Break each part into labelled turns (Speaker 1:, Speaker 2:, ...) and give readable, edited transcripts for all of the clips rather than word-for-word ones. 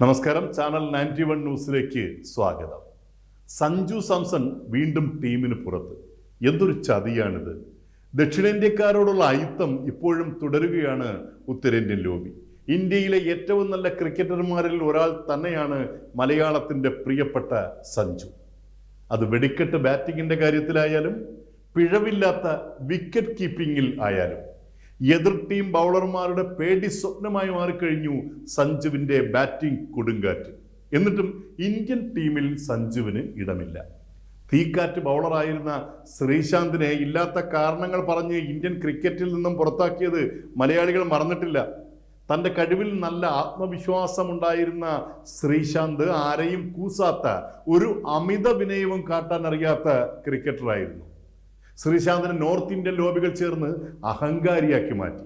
Speaker 1: നമസ്കാരം. ചാനൽ 91 ന്യൂസിലേക്ക് സ്വാഗതം. സഞ്ജു സാംസൺ വീണ്ടും ടീമിന് പുറത്ത്. എന്തൊരു ചതിയാണിത്! ദക്ഷിണേന്ത്യക്കാരോടുള്ള അയിത്തം ഇപ്പോഴും തുടരുകയാണ് ഉത്തരേന്ത്യൻ ലോബി. ഇന്ത്യയിലെ ഏറ്റവും നല്ല ക്രിക്കറ്റർമാരിൽ ഒരാൾ തന്നെയാണ് മലയാളത്തിൻ്റെ പ്രിയപ്പെട്ട സഞ്ജു. അത് വെടിക്കെട്ട് ബാറ്റിങ്ങിൻ്റെ കാര്യത്തിലായാലും പിഴവില്ലാത്ത വിക്കറ്റ് കീപ്പിങ്ങിൽ ആയാലും എതിർ ടീം ബൗളർമാരുടെ പേടി സ്വപ്നമായി മാറിക്കഴിഞ്ഞു സഞ്ജുവിൻ്റെ ബാറ്റിംഗ് കൊടുങ്കാറ്റ്. എന്നിട്ടും ഇന്ത്യൻ ടീമിൽ സഞ്ജുവിന് ഇടമില്ല. തീക്കാറ്റ് ബൗളറായിരുന്ന ശ്രീശാന്തിനെ ഇല്ലാത്ത കാരണങ്ങൾ പറഞ്ഞ് ഇന്ത്യൻ ക്രിക്കറ്റിൽ നിന്നും പുറത്താക്കിയത് മലയാളികൾ മറന്നിട്ടില്ല. തൻ്റെ കഴിവിൽ നല്ല ആത്മവിശ്വാസമുണ്ടായിരുന്ന ശ്രീശാന്ത് ആരെയും കൂസാത്ത, ഒരു അമിത വിനയവും കാട്ടാൻ അറിയാത്ത ക്രിക്കറ്ററായിരുന്നു. ശ്രീശാന്തിനെ നോർത്ത് ഇന്ത്യൻ ലോബികൾ ചേർന്ന് അഹങ്കാരിയാക്കി മാറ്റി.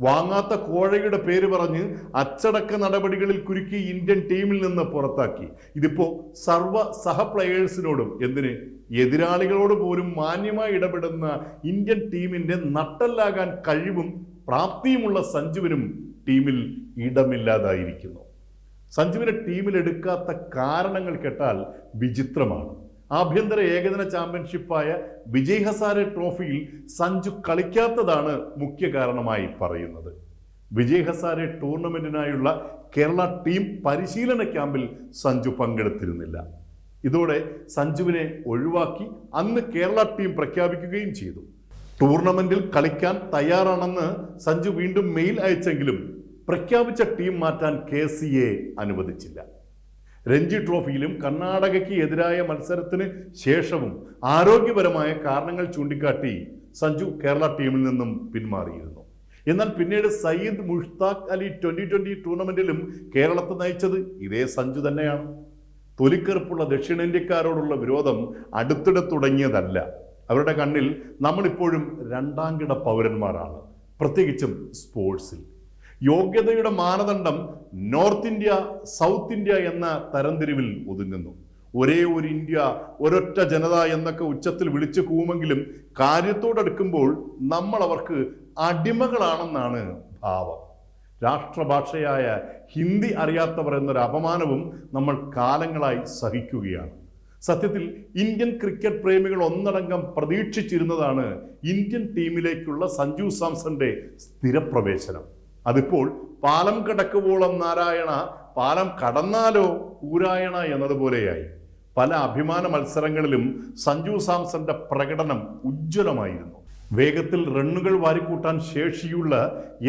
Speaker 1: വാങ്ങാത്ത കോഴയുടെ പേര് പറഞ്ഞ് അച്ചടക്ക നടപടികളിൽ കുരുക്കി ഇന്ത്യൻ ടീമിൽ നിന്ന് പുറത്താക്കി. ഇതിപ്പോ സഹ പ്ലെയേഴ്സിനോടും എതിരാളികളോട് പോലും മാന്യമായി ഇടപെടുന്ന ഇന്ത്യൻ ടീമിന്റെ നട്ടല്ലാകാൻ കഴിവും പ്രാപ്തിയുമുള്ള സഞ്ജുവിനും ടീമിൽ ഇടമില്ലാതായിരിക്കുന്നു. സഞ്ജുവിനെ ടീമിൽ എടുക്കാത്ത കാരണങ്ങൾ കേട്ടാൽ വിചിത്രമാണ്. ആഭ്യന്തര ഏകദിന ചാമ്പ്യൻഷിപ്പായ വിജയ് ഹസാരെ ട്രോഫിയിൽ സഞ്ജു കളിക്കാത്തതാണ് മുഖ്യ കാരണമായി പറയുന്നത്. വിജയ് ഹസാരെ ടൂർണമെന്റിനായുള്ള കേരള ടീം പരിശീലന ക്യാമ്പിൽ സഞ്ജു പങ്കെടുത്തിരുന്നില്ല. ഇതോടെ സഞ്ജുവിനെ ഒഴിവാക്കി അന്ന് കേരള ടീം പ്രഖ്യാപിക്കുകയും ചെയ്തു. ടൂർണമെന്റിൽ കളിക്കാൻ തയ്യാറാണെന്ന് സഞ്ജു വീണ്ടും മെയിൽ അയച്ചെങ്കിലും പ്രഖ്യാപിച്ച ടീം മാറ്റാൻ KCA അനുവദിച്ചില്ല. രഞ്ജി ട്രോഫിയിലും കർണാടകയ്ക്ക് എതിരായ മത്സരത്തിന് ശേഷവും ആരോഗ്യപരമായ കാരണങ്ങൾ ചൂണ്ടിക്കാട്ടി സഞ്ജു കേരള ടീമിൽ നിന്നും പിന്മാറിയിരുന്നു. എന്നാൽ പിന്നീട് സയ്യിദ് മുഷ്താഖ് അലി 2020 ടൂർണമെന്റിലും കേരളത്തെ നയിച്ചത് ഇതേ സഞ്ജു തന്നെയാണ്. തൊലിക്കറുപ്പുള്ള ദക്ഷിണേന്ത്യക്കാരോടുള്ള വിരോധം അടുത്തിടെ തുടങ്ങിയതല്ല. അവരുടെ കണ്ണിൽ നമ്മളിപ്പോഴും രണ്ടാംകിട പൗരന്മാരാണ്, പ്രത്യേകിച്ചും സ്പോർട്സിൽ. യോഗ്യതയുടെ മാനദണ്ഡം നോർത്ത് ഇന്ത്യ, സൗത്ത് ഇന്ത്യ എന്ന തരംതിരിവിൽ ഒതുങ്ങുന്നു. ഒരേ ഒരു ഇന്ത്യ, ഒരൊറ്റ ജനത എന്നൊക്കെ ഉച്ചത്തിൽ വിളിച്ചു കൂമെങ്കിലും കാര്യത്തോടെടുക്കുമ്പോൾ നമ്മൾ അവർക്ക് അടിമകളാണെന്നാണ് ഭാവം. രാഷ്ട്രഭാഷയായ ഹിന്ദി അറിയാത്തവർ എന്നൊരു അപമാനവും നമ്മൾ കാലങ്ങളായി സഹിക്കുകയാണ്. സത്യത്തിൽ ഇന്ത്യൻ ക്രിക്കറ്റ് പ്രേമികൾ ഒന്നടങ്കം പ്രതീക്ഷിച്ചിരുന്നതാണ് ഇന്ത്യൻ ടീമിലേക്കുള്ള സഞ്ജു സാംസന്റെ സ്ഥിരപ്രവേശനം. അതിപ്പോൾ പാലം കടക്കുവോളം നാരായണ, പാലം കടന്നാലോ ഊരായണ എന്നതുപോലെയായി. പല അഭിമാന മത്സരങ്ങളിലും സഞ്ജു സാംസന്റെ പ്രകടനം ഉജ്ജ്വലമായിരുന്നു. വേഗത്തിൽ റണ്ണുകൾ വാരിക്കൂട്ടാൻ ശേഷിയുള്ള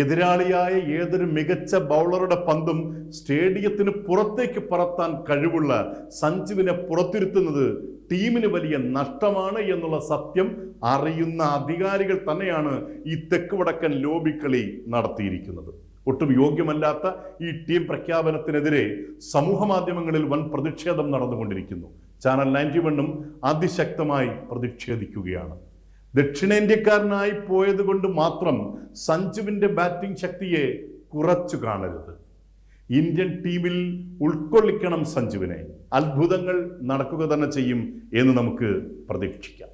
Speaker 1: എതിരാളിയായ ഏതൊരു മികച്ച ബൗളറുടെ പന്തും സ്റ്റേഡിയത്തിന് പുറത്തേക്ക് പറത്താൻ കഴിവുള്ള സഞ്ജുവിനെ പുറത്തിരുത്തുന്നത് ടീമിന് വലിയ നഷ്ടമാണ് എന്നുള്ള സത്യം അറിയുന്ന അധികാരികൾ തന്നെയാണ് ഈ തെക്ക് വടക്കൻ ലോബിക്കളി നടത്തിയിരിക്കുന്നത്. ഒട്ടും യോഗ്യമല്ലാത്ത ഈ ടീം പ്രഖ്യാപനത്തിനെതിരെ സമൂഹ മാധ്യമങ്ങളിൽ വൻ പ്രതിഷേധം നടന്നുകൊണ്ടിരിക്കുന്നു. ചാനൽ 91 അതിശക്തമായി പ്രതിഷേധിക്കുകയാണ്. ദക്ഷിണേന്ത്യക്കാരനായി പോയത് കൊണ്ട് മാത്രം സഞ്ജുവിൻ്റെ ബാറ്റിംഗ് ശക്തിയെ കുറച്ചു കാണരുത്. ഇന്ത്യൻ ടീമിൽ ഉൾക്കൊള്ളിക്കണം സഞ്ജുവിനെ. അത്ഭുതങ്ങൾ നടക്കുക തന്നെ ചെയ്യും എന്ന് നമുക്ക് പ്രതീക്ഷിക്കാം.